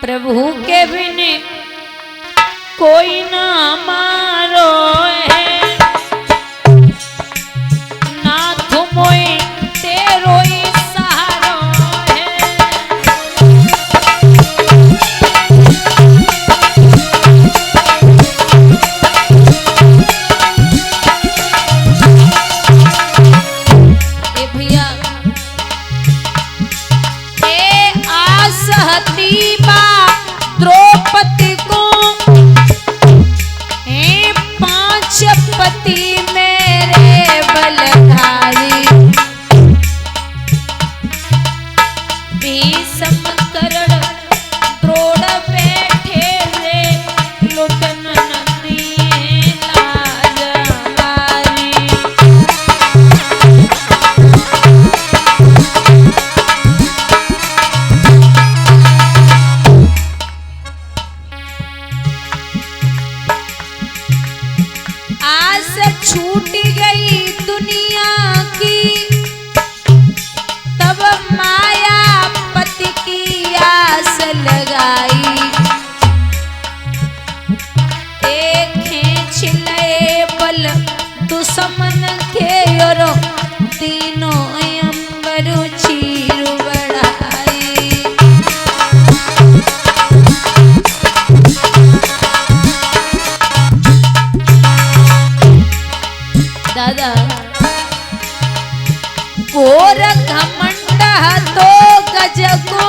प्रभु के बिन कोई ना मारो है, नाथ मोए तेरो ही सहारो है। ए भैया ए आसहती बा द्रौपदी को, हे पांच पति मेरे बलधारी, भीषम करण द्रोण बैठे रे, लुटन नदिए लाज हमारी। आस छूट गई दुनिया की, तब माया पति की आस लगाई। एक खींच ले बल दुश्मन के और तीनों अंबर चीर बढ़ाई। दादा घोर घमंड तो गज को,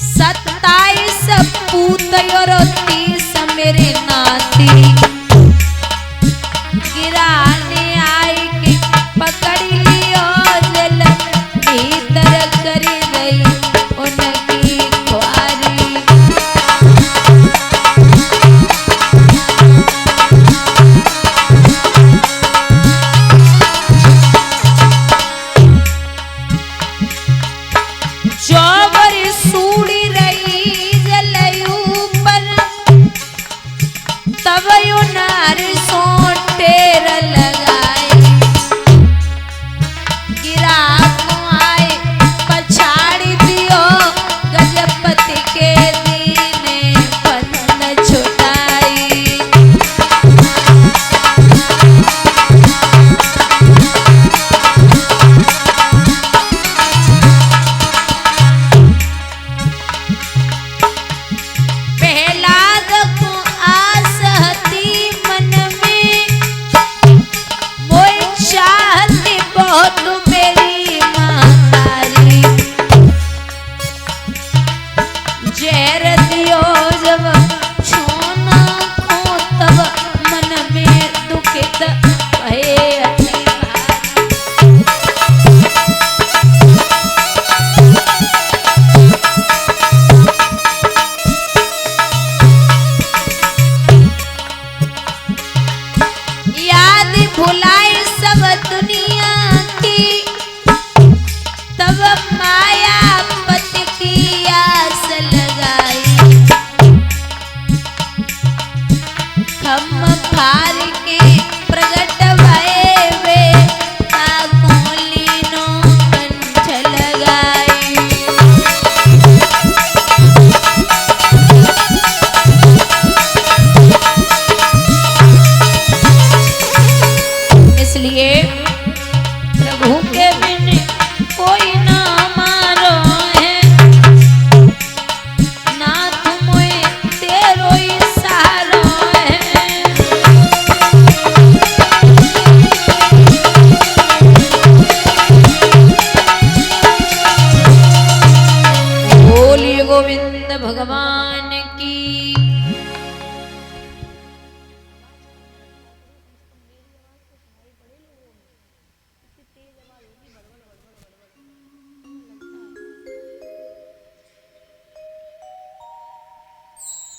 27 पूत और 30 मेरे नाती, गिराने आई के पकड़ लियो जल, भीतर कर गई उनकी ख्वारी। चौबरी सूड़ी रही जलयू पर, तब यू नार सो टेर लगाए। गिरा को आए पछाड़ी दियो, गजपति के दीने पन छुटाई। प्रहलाद को आसहती मन में, मोय चाहती बहुत मेरी महतारी। जहर दियो जब छोना खो, तब मन में दुखित भये अति भारी। याद भुलाए सब दुनिया की, तब माया पति की आस लगाई। खम फार के प्रगट भये वे, ताकों लीनो कंठ लगाई। इसलिए प्रभु के बिन कोई ना मारो है, नाथ मोए तेरो ही सहारो है। बोलिए गोविंद भगवान की।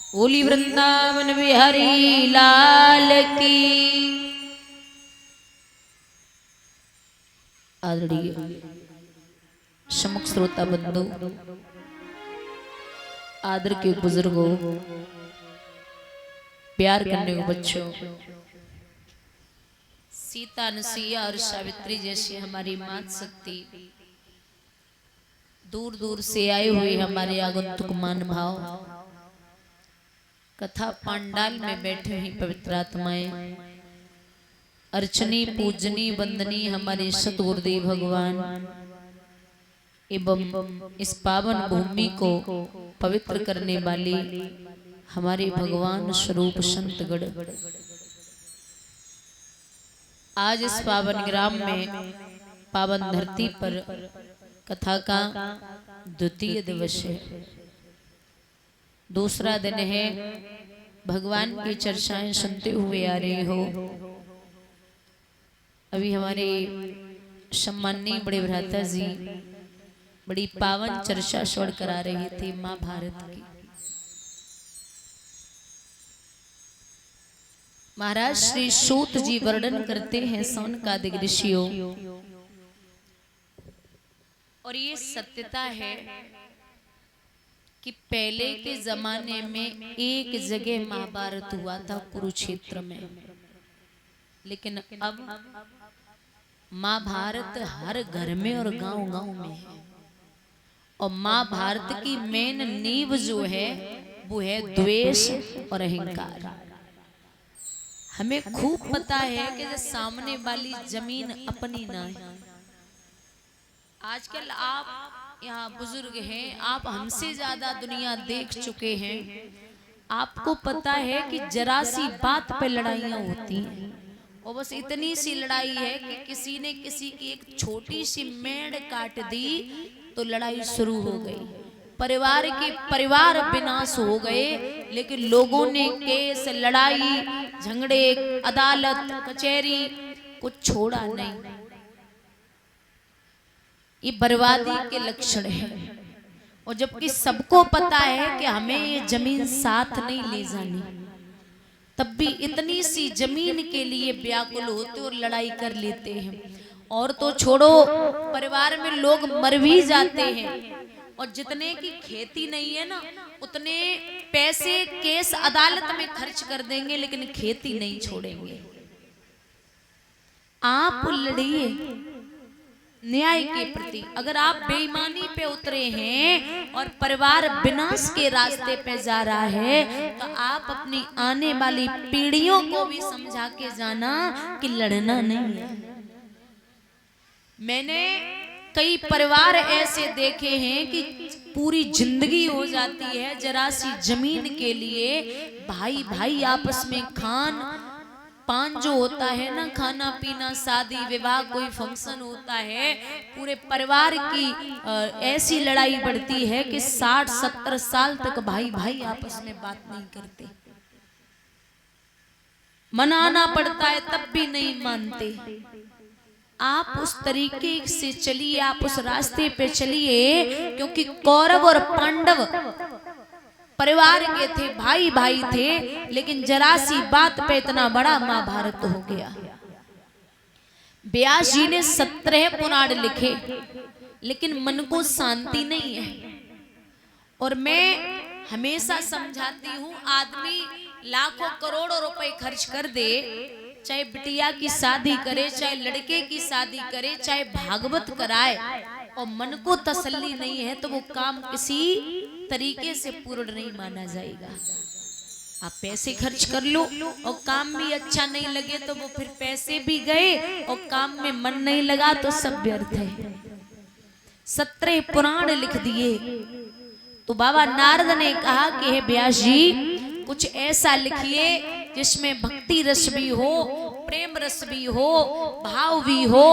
बोली वृंदावन बिहारी लाल की। आदरणीय समुख श्रोता बंधु, आदर के बुजुर्गों, प्यार करने को बच्चों, सीता, अनुसुईया और सावित्री जैसी हमारी मात शक्ति दूर दूर से आए हुए हमारे आगंतुक मान भाव, कथा पांडाल में बैठे हुई पवित्र आत्माएं, अर्चनी पूजनी वंदनी हमारे सतगुरुदेव भगवान एवं इस पावन भूमि को पवित्र करने वाली हमारे भगवान स्वरूप संतगण, आज इस पावन ग्राम में पावन धरती पर कथा का द्वितीय दिवस है, दूसरा दिन है। भगवान की चर्चाएं सुनते हुए आ रहे हो। अभी हमारे सम्माननीय बड़े भ्राता जी बड़ी पावन चर्चा श्रवण करा रहे थे महाभारत की। महाराज श्री सूत जी वर्णन करते हैं सौनकादिक ऋषियों, और ये सत्यता है कि पहले के जमाने में एक जगह महाभारत हुआ था कुरुक्षेत्र में, लेकिन अब महाभारत हर घर में और गांव-गांव में है। और महाभारत की मेन नींव जो है वो है द्वेष और अहंकार। हमें खूब पता है कि सामने वाली जमीन अपनी ना है। आजकल आप यहाँ बुजुर्ग हैं, आप हमसे ज्यादा दुनिया देख चुके हैं। आपको पता है कि जरा सी बात पे लड़ाइयाँ होती हैं, और बस इतनी सी लड़ाई है कि किसी ने किसी की एक छोटी सी मेड़ काट दी तो लड़ाई शुरू हो गई, परिवार विनाश हो गए। लेकिन लोगों ने केस, लड़ाई झगड़े, अदालत, कचहरी कुछ छोड़ा नहीं। ये बर्बादी के लक्षण है। और जबकि सबको पता है कि हमें ये जमीन साथ नहीं ले जानी, तब भी इतनी सी जमीन के लिए व्याकुल होते और लड़ाई कर लेते हैं। और तो छोड़ो, परिवार में लोग मर भी जाते हैं, और जितने की खेती नहीं है ना उतने पैसे केस अदालत में खर्च कर देंगे, लेकिन खेती नहीं छोड़ेंगे। आप लड़िए न्याय के प्रति। अगर आप बेईमानी पे उतरे हैं और परिवार विनाश के रास्ते पे जा रहा है, तो आप अपनी आने वाली पीढ़ियों को भी समझा के जाना कि लड़ना नहीं है। मैंने कई परिवार ऐसे देखे हैं कि पूरी जिंदगी हो जाती है जरा सी जमीन के लिए। भाई भाई आपस में खान पान जो होता है ना, खाना पीना, शादी विवाह, कोई फंक्शन होता है, पूरे परिवार की ऐसी लड़ाई बढ़ती है कि 60-70 साल तक भाई भाई आपस में बात नहीं करते। मनाना पड़ता है तब भी नहीं मानते। आप उस तरीके से चलिए, आप उस रास्ते पे चलिए, क्योंकि कौरव और पांडव परिवार के थे, भाई भाई थे, लेकिन जरा सी बात पे इतना बड़ा महाभारत हो गया। व्यास जी ने 17 पुराण लिखे, लेकिन मन को शांति नहीं है। और मैं हमेशा समझाती हूँ, आदमी लाखों करोड़ों रुपए खर्च कर दे, चाहे बिटिया की शादी करे, चाहे लड़के की शादी करे, चाहे भागवत कराए, और मन को तसल्ली नहीं है, तो वो काम किसी तरीके से पूर्ण नहीं माना जाएगा। आप पैसे खर्च कर लो और काम भी अच्छा नहीं लगे, तो वो फिर पैसे भी गए और काम में मन नहीं लगा, तो सब व्यर्थ है। 17 पुराण लिख दिए। तो बाबा नारद ने कहा कि हे व्यास जी, कुछ ऐसा लिखिए जिसमें भक्ति रस भी हो, प्रेम रस भी हो, भाव भी हो,